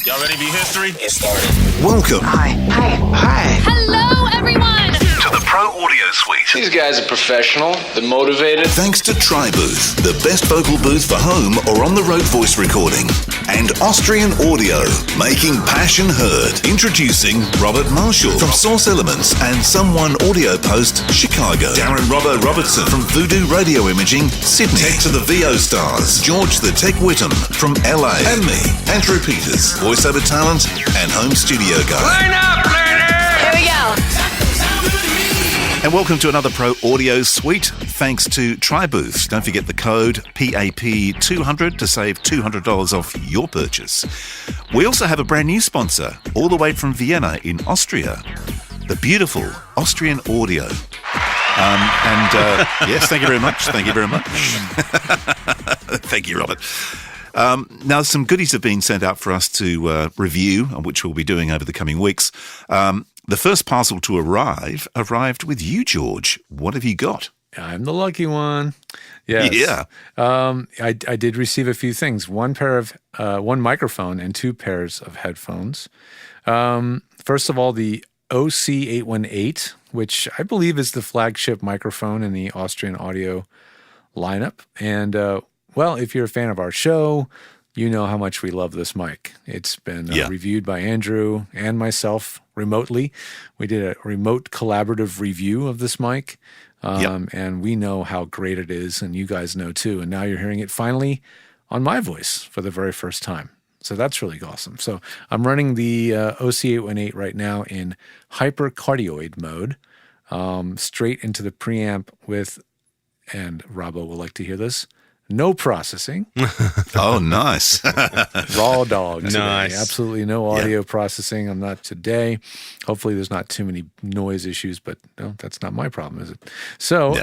Y'all ready to be history? Get started. Welcome. Hi. Hello, everyone. To the Pro Audio Suite. These guys are professional. They're motivated. Thanks to TriBooth, the best vocal booth for home or on-the-road voice recording. And Austrian Audio, making passion heard. Introducing Robert Marshall from Source Elements and Someone Audio Post, Chicago. Darren Robbo Robertson from Voodoo Radio Imaging, Sydney. Tech to the VO Stars, George the Tech Whittam from LA. And me, Andrew Peters, voiceover talent and home studio guy. Line up, learner! Here we go. And welcome to another Pro Audio Suite, thanks to TriBooth. Don't forget the code PAP200 to save $200 off your purchase. We also have a brand new sponsor, all the way from Vienna in Austria, the beautiful Austrian Audio. Yes, thank you very much. Thank you very much. Thank you, Robert. Now, some goodies have been sent out for us to review, which we'll be doing over the coming weeks. The first parcel to arrived with you, George. What have you got? I'm the lucky one. Yes. Yeah. I did receive a few things. One microphone and 2 pairs of headphones. First of all, the OC818, which I believe is the flagship microphone in the Austrian Audio lineup. And, well, if you're a fan of our show, you know how much we love this mic. It's been reviewed by Andrew and myself remotely. We did a remote collaborative review of this mic, and we know how great it is, and you guys know too. And now you're hearing it finally on my voice for the very first time. So that's really awesome. So I'm running the OC818 right now in hypercardioid mode, straight into the preamp with, and Robbo will like to hear this, no processing. Oh, nice. Raw dog today. Nice. Absolutely no audio processing. I'm not today. Hopefully there's not too many noise issues, but no, that's not my problem, is it? So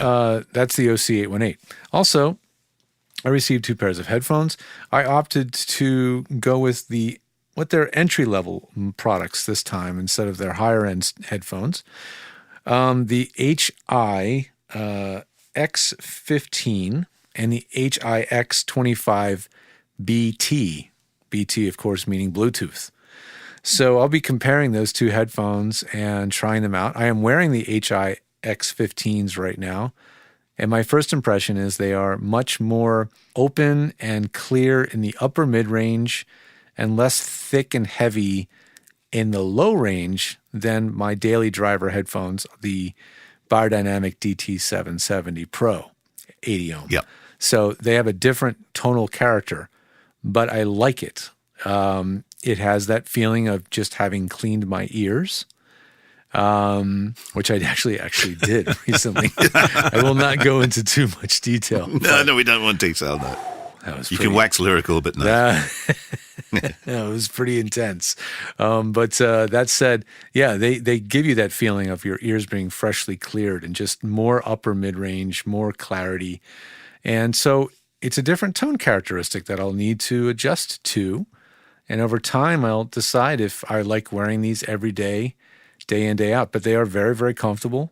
that's the OC818. Also, I received 2 pairs of headphones. I opted to go with their entry-level products this time instead of their higher-end headphones. The HI X15 and the HIX25BT. BT, of course, meaning Bluetooth. So I'll be comparing those 2 headphones and trying them out. I am wearing the HIX15s right now, and my first impression is they are much more open and clear in the upper mid-range and less thick and heavy in the low range than my daily driver headphones, the Beyerdynamic DT770 Pro 80 ohm. Yep. So they have a different tonal character, but I like it. It has that feeling of just having cleaned my ears, which I actually did recently. I will not go into too much detail. No, we don't want detail, no. You can wax lyrical, but no. It was pretty intense. But that said, they give you that feeling of your ears being freshly cleared and just more upper mid-range, more clarity. And so it's a different tone characteristic that I'll need to adjust to. And over time, I'll decide if I like wearing these every day, day in, day out. But they are very, very comfortable.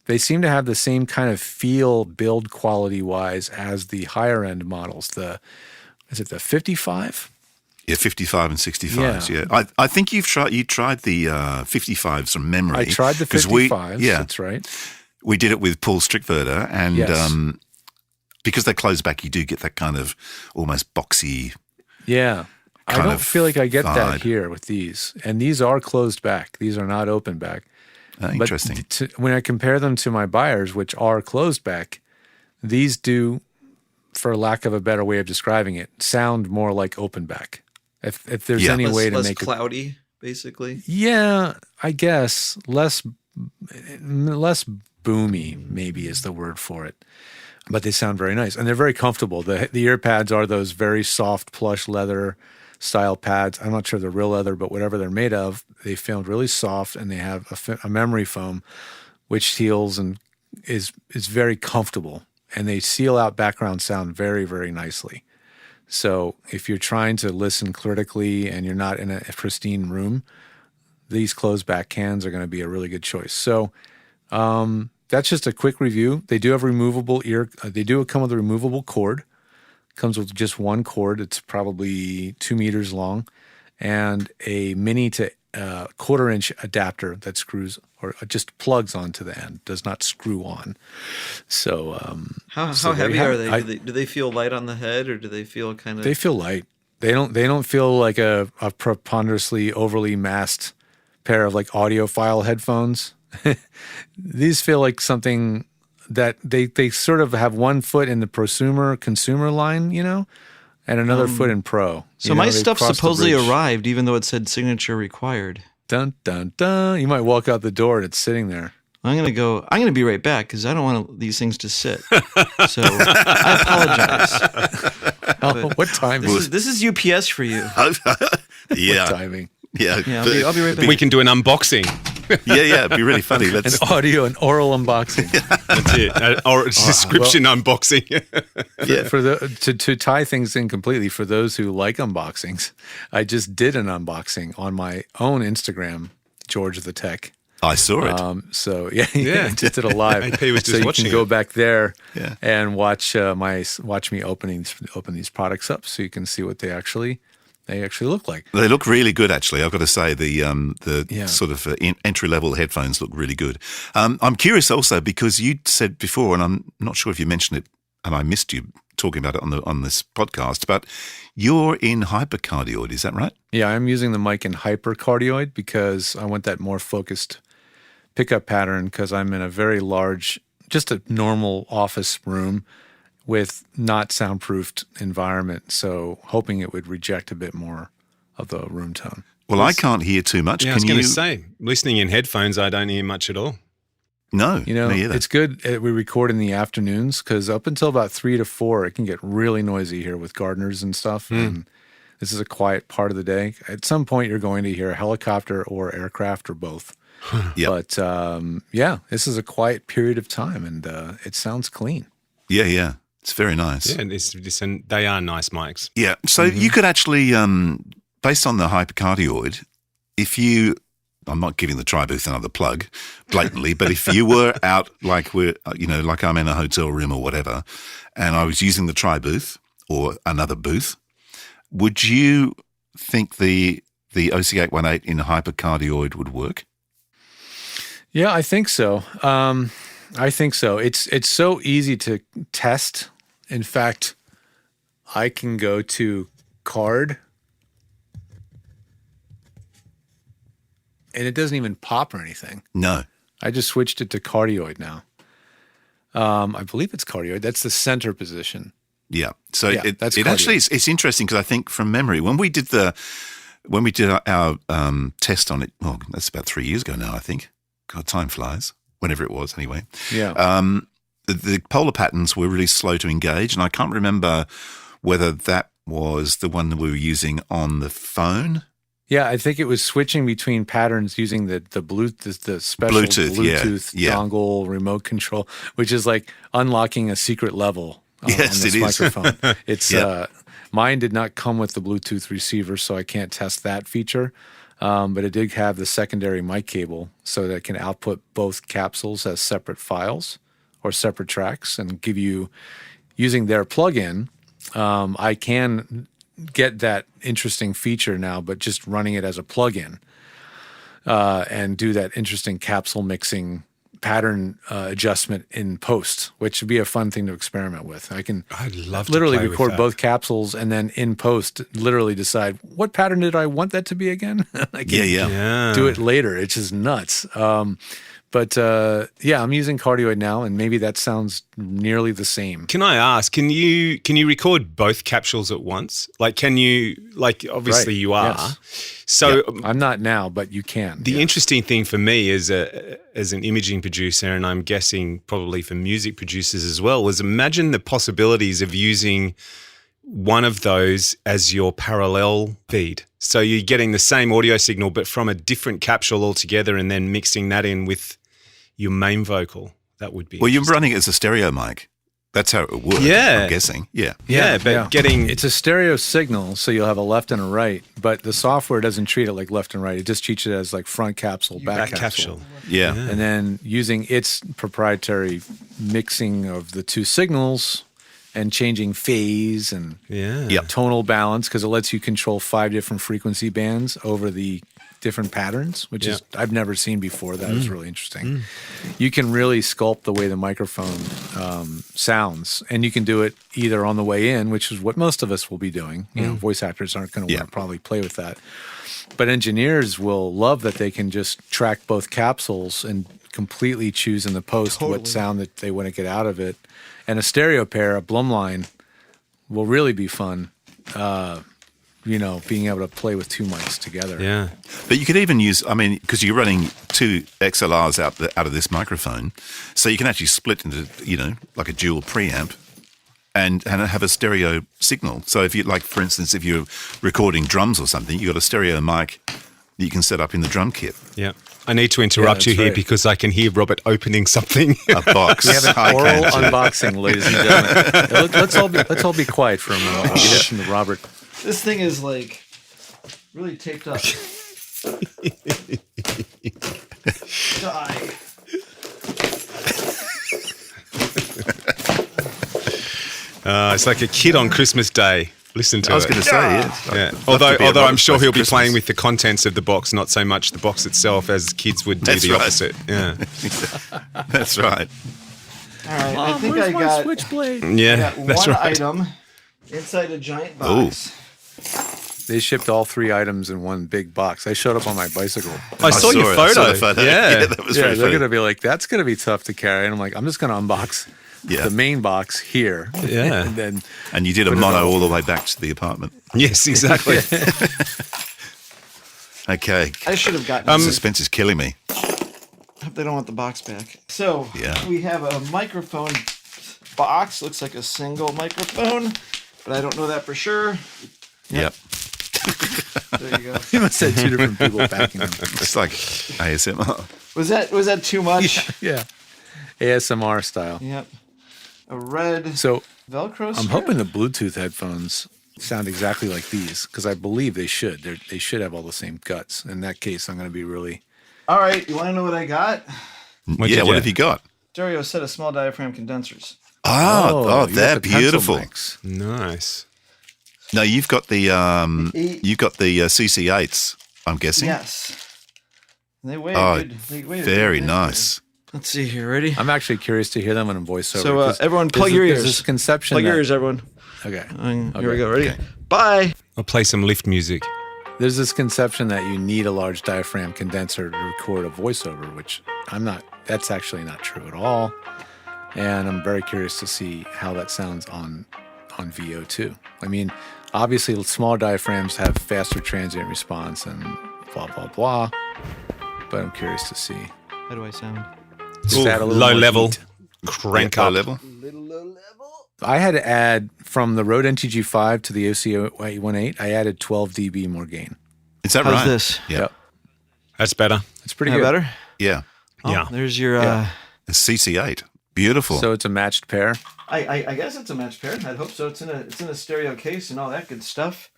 They seem to have the same kind of feel, build quality-wise as the higher-end models. Is it the 55? Yeah, 55 and 65s, yeah. I think you tried the 55s from memory. I tried the 55s, that's right. We did it with Paul Strickwerder, and because they close back, you do get that kind of almost boxy. Yeah, I don't feel like I get vibe. that here with these. And these are closed back. These are not open back. Interesting. But when I compare them to my buyers, which are closed back, these do, for lack of a better way of describing it, sound more like open back. If there's any way to less make cloudy, basically. Yeah, I guess less boomy maybe is the word for it. But they sound very nice, and they're very comfortable. The ear pads are those very soft plush leather style pads. I'm not sure they're real leather, but whatever they're made of, they feel really soft, and they have a memory foam which seals and is very comfortable, and they seal out background sound very, very nicely. So if you're trying to listen critically and you're not in a pristine room, these closed back cans are going to be a really good choice. So that's just a quick review. They do have removable ear. They do come with a removable cord. Comes with just one cord. It's probably 2 meters long, and a mini to quarter-inch adapter that screws or just plugs onto the end, does not screw on. So How so there heavy you have are it. they? Do they feel light on the head, or do they feel kind of? They feel light. They don't feel like a preponderously overly massed pair of like audiophile headphones. These feel like something that they sort of have one foot in the prosumer consumer line, and another foot in pro. So my They stuff crossed the supposedly bridge. arrived, even though it said signature required. Dun dun dun. You might walk out the door and it's sitting there. I'm gonna be right back because I don't want these things to sit. So I apologize. Oh, what time is This is UPS for you. Yeah. timing? Yeah. Yeah, I'll be right back. We can do an unboxing. Yeah, it'd be really funny. An Let's, audio and oral unboxing. That's it. Or description unboxing. yeah. For to tie things in completely, for those who like unboxings, I just did an unboxing on my own Instagram, George the Tech. I saw it. So Yeah. I just did it live. AP was just so you watching can go it. back there Yeah. and watch me open these products up, so you can see what they actually look like. They look really good, actually. I've got to say the Yeah. sort of entry level headphones look really good. I'm curious also because you said before, and I'm not sure if you mentioned it, and I missed you talking about it on this podcast, but you're in hypercardioid, is that right? Yeah, I'm using the mic in hypercardioid because I want that more focused pickup pattern because I'm in a very large, just a normal office room with not soundproofed environment. So hoping it would reject a bit more of the room tone. Well, I can't hear too much. Yeah, I was Can going you? to say, listening in headphones, I don't hear much at all. No, You know, me either. it's good we record in the afternoons because up until about 3 to 4, it can get really noisy here with gardeners and stuff. And this is a quiet part of the day. At some point, you're going to hear a helicopter or aircraft or both. Yep. But yeah, this is a quiet period of time, and it sounds clean. Yeah. It's very nice. Yeah, and they are nice mics. Yeah. So you could actually, based on the hypercardioid, I'm not giving the Tri-Booth another plug blatantly, but if you were out like like I'm in a hotel room or whatever, and I was using the Tri-Booth or another booth, would you think the OC818 in hypercardioid would work? Yeah, I think so. It's so easy to test. In fact, I can go to card, and it doesn't even pop or anything. No. I just switched it to cardioid now. I believe it's cardioid. That's the center position. Yeah. So Yeah, it that's actually cardio. it's interesting because I think from memory when we did our test on it, well, that's about 3 years ago now, I think. God, time flies. Whenever it was, anyway. Yeah. The polar patterns were really slow to engage, and I can't remember whether that was the one that we were using on the phone. Yeah, I think it was switching between patterns using the Bluetooth, the special Bluetooth yeah. dongle remote control, which is like unlocking a secret level on Yes, this it is. microphone. It's Yeah. mine did not come with the Bluetooth receiver, so I can't test that feature. But it did have the secondary mic cable, so that it can output both capsules as separate files or separate tracks, and give you, using their plugin, I can get that interesting feature now, but just running it as a plugin and do that interesting capsule mixing pattern adjustment in post, which would be a fun thing to experiment with. I can I'd love to literally play with record that. both capsules and then in post literally decide what pattern did I want that to be again. I can Yeah. do it later. It's just nuts. But yeah, I'm using cardioid now, and maybe that sounds nearly the same. Can I ask, can you record both capsules at once? Like, can you, like, obviously Right, you are. yes. So I'm not now, but you can. the yeah. interesting thing for me as an imaging producer, and I'm guessing probably for music producers as well, was imagine the possibilities of using one of those as your parallel feed. So you're getting the same audio signal, but from a different capsule altogether, and then mixing that in with your main vocal. That would be Well, you're interesting. running it as a stereo mic. That's how it would work. Yeah. I'm guessing. Yeah. Yeah, but getting it's a stereo signal, so you'll have a left and a right, but the software doesn't treat it like left and right. It just treats it as like front capsule, back capsule. Yeah. And then using its proprietary mixing of the two signals and changing phase and tonal balance, because it lets you control 5 different frequency bands over the different patterns, which is I've never seen before. That is really interesting. You can really sculpt the way the microphone sounds, and you can do it either on the way in, which is what most of us will be doing. You know, voice actors aren't going to want to probably play with that, but engineers will love that they can just track both capsules and completely choose in the post what sound that they want to get out of it. And a stereo pair, a Blumline, will really be fun. You know, being able to play with 2 mics together. Yeah. But you could even use, I mean, because you're running 2 XLRs out of this microphone, so you can actually split into, you know, like a dual preamp and have a stereo signal. So if you, like, for instance, if you're recording drums or something, you've got a stereo mic that you can set up in the drum kit. Yeah. I need to interrupt you here because I can hear Robert opening something. A box. We have an oral unboxing, ladies and gentlemen. Let's all be quiet for a moment. I'll listen to Robert. This thing is like really taped up. Die. It's like a kid on Christmas Day. Listen to it. I was going to say, yeah. Although I'm sure he'll be playing with the contents of the box, not so much the box itself, as kids would do the opposite. Yeah, that's right. All right, Mom, I think where's I my got switchblade? Yeah, that's one right. item inside a giant box. They shipped all 3 items in one big box. I showed up on my bicycle. I saw your it. I saw photo. the photo. Yeah. That was Yeah, very they're funny. going to be like, that's going to be tough to carry. And I'm like, I'm just going to unbox the main box here. Yeah. And then And you did a put it mono all- all the way back to the apartment. Yes, exactly. Okay. I should have gotten Suspense is killing me. hope they don't want the box back. So Yeah. we have a microphone box. Looks like a single microphone, but I don't know that for sure. Yep. There you go. you must have 2 different people backing them. It's like ASMR. Was that too much? Yeah. ASMR style. Yep. A red So Velcro strip? I'm hoping the Bluetooth headphones sound exactly like these, because I believe they should. They should have all the same guts. In that case, I'm going to be really... All right, you want to know what I got? What'd Yeah, you what get? have you got? Stereo set of small diaphragm condensers. Oh, you got they're the pencil beautiful. mics. Nice. No, you've got the eight- you've got the CC8s, I'm guessing. Yes. They weigh Oh, a good. They weigh a very good bit. nice. Let's see here. Ready? I'm actually curious to hear them in voiceover. So, 'cause everyone, there's plug your there's ears. this conception Plug your that- ears, everyone. Okay. Here we go. Ready? Okay. Bye. I'll play some lift music. There's this conception that you need a large diaphragm condenser to record a voiceover, which that's actually not true at all. And I'm very curious to see how that sounds on VO2. I mean, obviously small diaphragms have faster transient response and blah, blah, blah. But I'm curious to see. How do I sound? Just add a little Low more level. heat. Crank Low up. level. I had to add from the Rode NTG5 to the OC818, I added 12 dB more gain. Is that How's right? this? Yeah. Yep. That's better. It's pretty Is that good. better? Yeah. Oh, Yeah. There's your. Yeah. A CC8. Beautiful. So it's a matched pair. I guess it's a match pair. I'd hope so. It's in a stereo case and all that good stuff.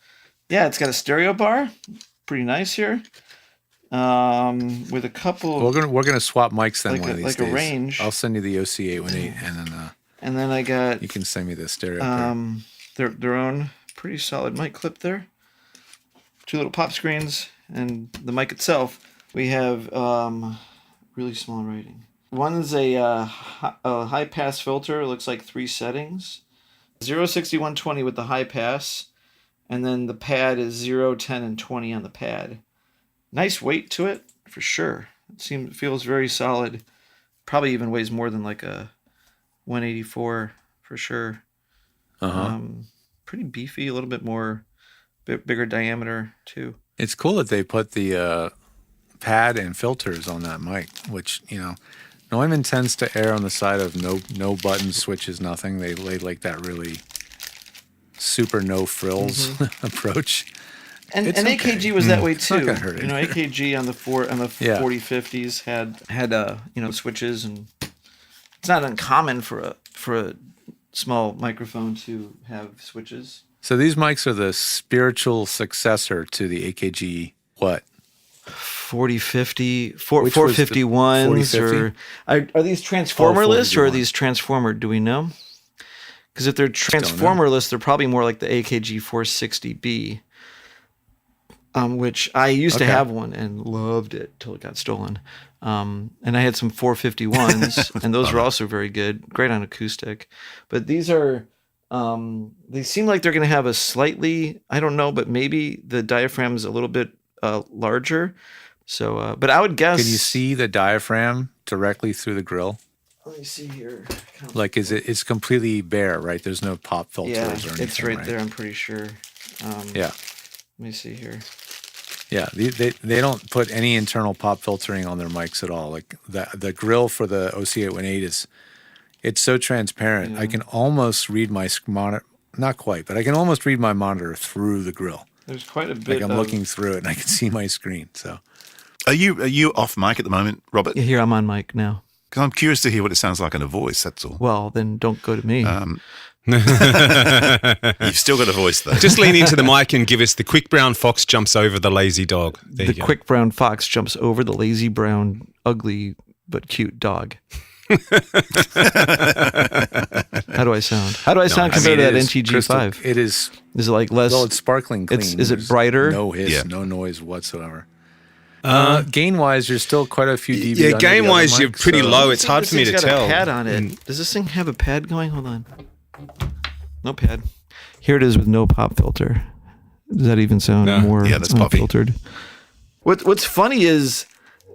Yeah, it's got a stereo bar. Pretty nice here. With a couple. We're gonna swap mics then Like one a- of these like a days. range. I'll send you the OC818 and then And then I got you can send me the stereo pair. their own pretty solid mic clip there. 2 little pop screens and the mic itself. We have really small writing. One's a high pass filter. It looks like 3 settings. 0, 60, 120 with the high pass, and then the pad is 0, 10, and 20 on the pad. Nice weight to it for sure. It feels very solid. Probably even weighs more than like a 184 for sure. Pretty beefy, a little bit more, bigger diameter too. It's cool that they put the pad and filters on that mic, which, you know, Neumann tends to err on the side of no buttons, switches, nothing. They like that really super no frills approach. And It's okay. AKG was that way It's not too. gonna hurt You know, AKG on the Yeah. 4050s had switches, and it's not uncommon for a small microphone to have switches. So these mics are the spiritual successor to the AKG what? 4050, Which was the 451s, 4050? or are these transformerless or are 451. these transformer? Do we know? Because if they're transformerless, they're probably more like the AKG 460B, which I used to have one and loved it till it got stolen. And I had some 451s, and those were also very good, great on acoustic. But these are, they seem like they're going to have a slightly, I don't know, but maybe the diaphragm's a little bit larger. So, but I would guess. Can you see the diaphragm directly through the grill? Let me see here. Like, it's completely bare, right? There's no pop filters Yeah, or anything. it's right there. I'm pretty sure. Yeah. Let me see here. Yeah, they don't put any internal pop filtering on their mics at all. Like the grill for the OC818 it's so transparent. I can almost read my monitor, not quite, but I can almost read my monitor through the grill. There's quite a bit. Like I'm looking through it and I can see my screen. So, are you off mic at the moment, Robert? Yeah, here I'm on mic now. Because I'm curious to hear what it sounds like in a voice. That's all. Well, then don't go to me. You've still got a voice, though. Just lean into the mic and give us the quick brown fox jumps over the lazy dog. There the you go. quick brown fox jumps over the lazy brown, ugly but cute dog. How do I sound? How do I sound compared to that NTG5? It is. Is it like less? Well, it's sparkling clean. Is it brighter? No hiss, no noise whatsoever. Gain wise, you're still quite a few dB. Yeah, gain wise, you're pretty low. It's hard for me to This thing's tell. got a pad on it. Does this thing have a pad going? Hold on. No pad. Here it is with no pop filter. Does that even sound more that's poppy. unfiltered? What's funny is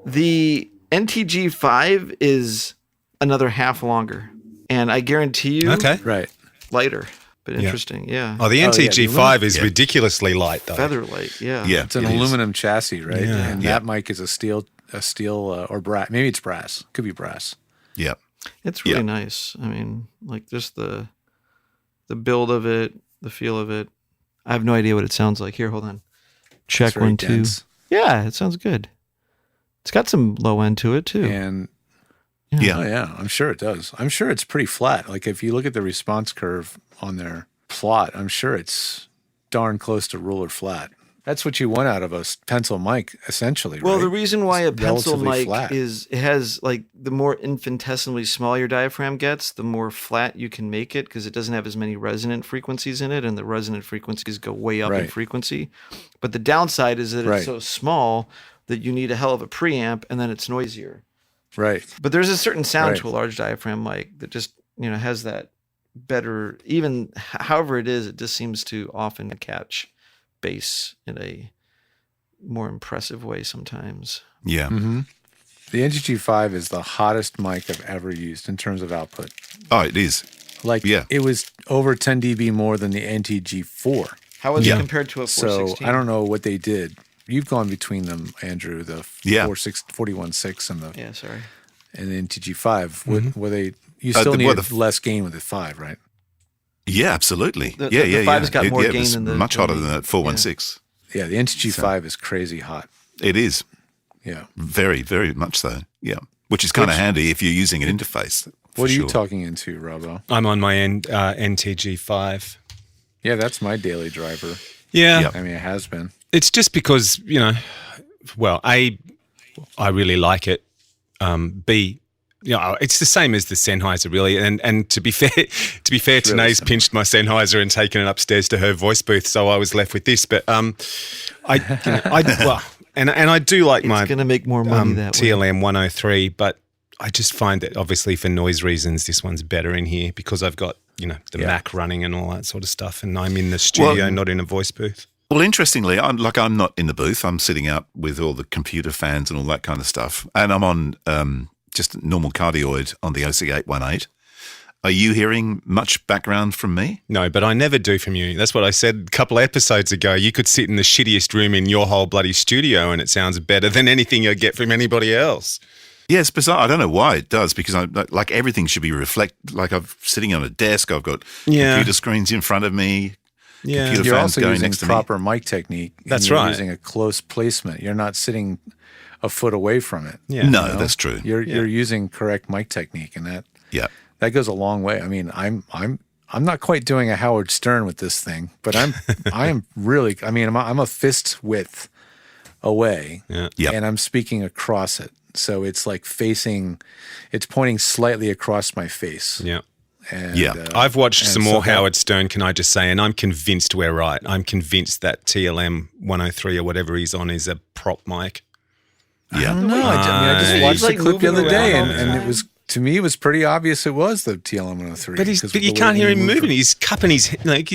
the NTG5 is another half longer, and I guarantee you, right, lighter. But interesting, yeah. Oh, the NTG5 is ridiculoly light, though. Feather light, yeah. It's an aluminum chassis, right? Yeah. And that mic is a steel or brass. Maybe it's brass. Could be brass. Yeah. It's really nice. I mean, like just the build of it, the feel of it. I have no idea what it sounds like. Here, hold on. Check 1, 2. Dense. Yeah, it sounds good. It's got some low end to it too. And Yeah. oh, yeah, I'm sure it does. I'm sure it's pretty flat. Like if you look at the response curve on their plot, I'm sure it's darn close to ruler flat. That's what you want out of a pencil mic, essentially. Well, right? the reason why a It's pencil relatively mic flat. is it has like the more infinitesimally small your diaphragm gets, the more flat you can make it because it doesn't have as many resonant frequencies in it, and the resonant frequencies go way up in Right. frequency. But the downside is that Right. it's so small that you need a hell of a preamp, and then it's noisier. Right. But there's a certain sound Right. to a large diaphragm mic that just has that better. Even however it is, it just seems to often catch bass in a more impressive way sometimes. Yeah. Mm-hmm. The NTG5 is the hottest mic I've ever used in terms of output. Oh, it is. Like it was over 10 dB more than the NTG4. How was it compared to a So 416? I don't know what they did. You've gone between them, Andrew, the 41.6 and the and the NTG5. Were they? You still needed less gain with the 5, right? Yeah, absolutely. The 5's got more gain than the much hotter than that 416. Yeah, the NTG5 is crazy hot. It is. Yeah, very, very much so. Yeah, which is kind of handy if you're using an interface. What are you talking into, Robbo? I'm on my NTG5. Yeah, that's my daily driver. Yeah. I mean, it has been. It's just because, well, A, I really like it. B, it's the same as the Sennheiser, really. And to be fair, Tanae's pinched my Sennheiser and taken it upstairs to her voice booth, so I was left with this. But I do like it's my going to make more money that way. TLM 103, but I just find that obviously for noise reasons, this one's better in here because I've got the Mac running and all that sort of stuff, and I'm in the studio, not in a voice booth. Well, interestingly, I'm not in the booth. I'm sitting out with all the computer fans and all that kind of stuff, and I'm on just normal cardioid on the OC818. Are you hearing much background from me? No, but I never do from you. That's what I said a couple of episodes ago. You could sit in the shittiest room in your whole bloody studio and it sounds better than anything you get from anybody else. Yeah, it's bizarre. I don't know why it does because like everything should be like I'm sitting on a desk. I've got computer screens in front of me. Yeah, computer you're fans also going using next to proper mic technique. That's you're right. Using a close placement. You're not sitting a foot away from it. Yeah, no, that's true. You're using correct mic technique, and that goes a long way. I mean, I'm not quite doing a Howard Stern with this thing, but I am really. I mean, I'm a fist width away, and I'm speaking across it. So it's like it's pointing slightly across my face. Yeah. And, I've watched and some more so that- Howard Stern, can I just say, and I'm convinced we're right. I'm convinced that TLM 103 or whatever he's on is a prop mic. I don't know. I just He's watched like the clip the moving other day, around all and the it time. was, to me, it was pretty obvious it was the TLM 103. But, because but you the can't way hear he him moved moving. from- He's cupping his head. Like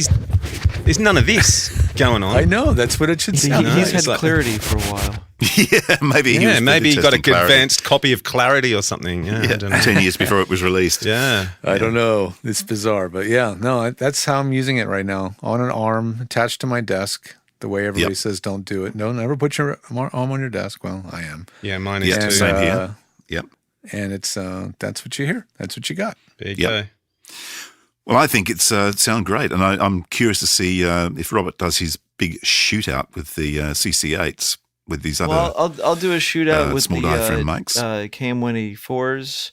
there's none of this going on. I know. That's what it should sound like. He's had It's like- clarity for a while. Yeah, maybe he was maybe he got a testing clarity. advanced copy of Clarity or something. Yeah, I Yeah, don't know. 10 years before it was released. Yeah. I don't know. It's bizarre, but yeah, no, that's how I'm using it right now. On an arm attached to my desk. The way everybody says, don't do it. No, never put your arm on your desk. Well, I am. Yeah, mine is Yeah, too. same here. Yep. And it's that's what you hear. That's what you got. There you Yep. go. Well, I think it's sound great, and I'm curious to see if Robert does his big shootout with the CC8s with these other. Well, I'll do a shootout with small the diaphragm mics. KM184s.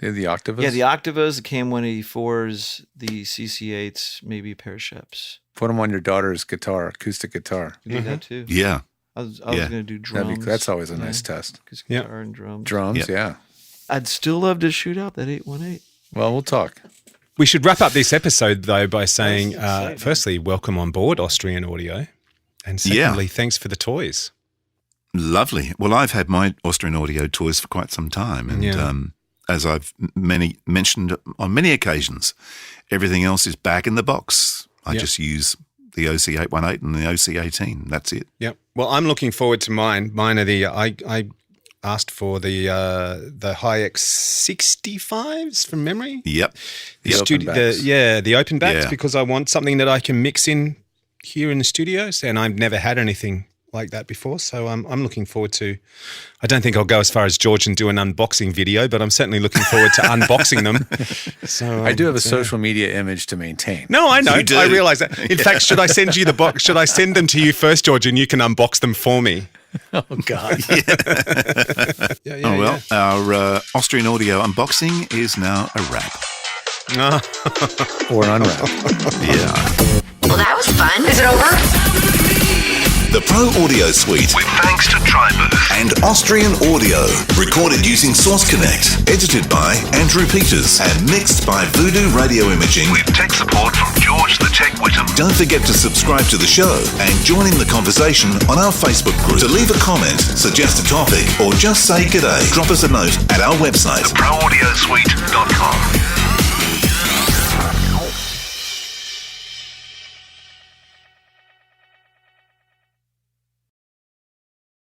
The Octavus. Yeah, the Octavos, the KM184s, the CC8s, maybe a pair of Sheps. Put them on your daughter's guitar, acoustic guitar. You do that too. Yeah. I was Yeah. going to do drums. That's always a nice test. Acoustic Yeah. guitar and drums. Drums, Yep. yeah. I'd still love to shoot out that 818. Well, we'll talk. We should wrap up this episode, though, by saying, That's exciting. firstly, welcome on board, Austrian Audio. And secondly, thanks for the toys. Lovely. Well, I've had my Austrian Audio toys for quite some time, and Yeah. as I've mentioned on many occasions, everything else is back in the box. I Yep. just use the OC818 and the OC18. That's it. Yep. Well, I'm looking forward to mine. Mine are the I asked for the Hi X65s from memory. Yep. The open backs. The open backs, Yeah. because I want something that I can mix in here in the studios, and I've never had anything like that before. So I'm looking forward to. I don't think I'll go as far as George and do an unboxing video, but I'm certainly looking forward to unboxing them. So I do have a so- social media image to maintain. No, I know. You do. I realise that. In fact, should I send you the box? Should I send them to you first, George, and you can unbox them for me? Oh, God. Yeah, Oh, well, our Austrian Audio unboxing is now a wrap. Or unwrap. Yeah. Well, that was fun. Is it over? The Pro Audio Suite, with thanks to TriBooth and Austrian Audio, recorded using Source Connect, edited by Andrew Peters and mixed by Voodoo Radio Imaging with tech support from George the Tech Whittam. Don't forget to subscribe to the show and join in the conversation on our Facebook group. To leave a comment, suggest a topic, or just say g'day, drop us a note at our website, theproaudiosuite.com.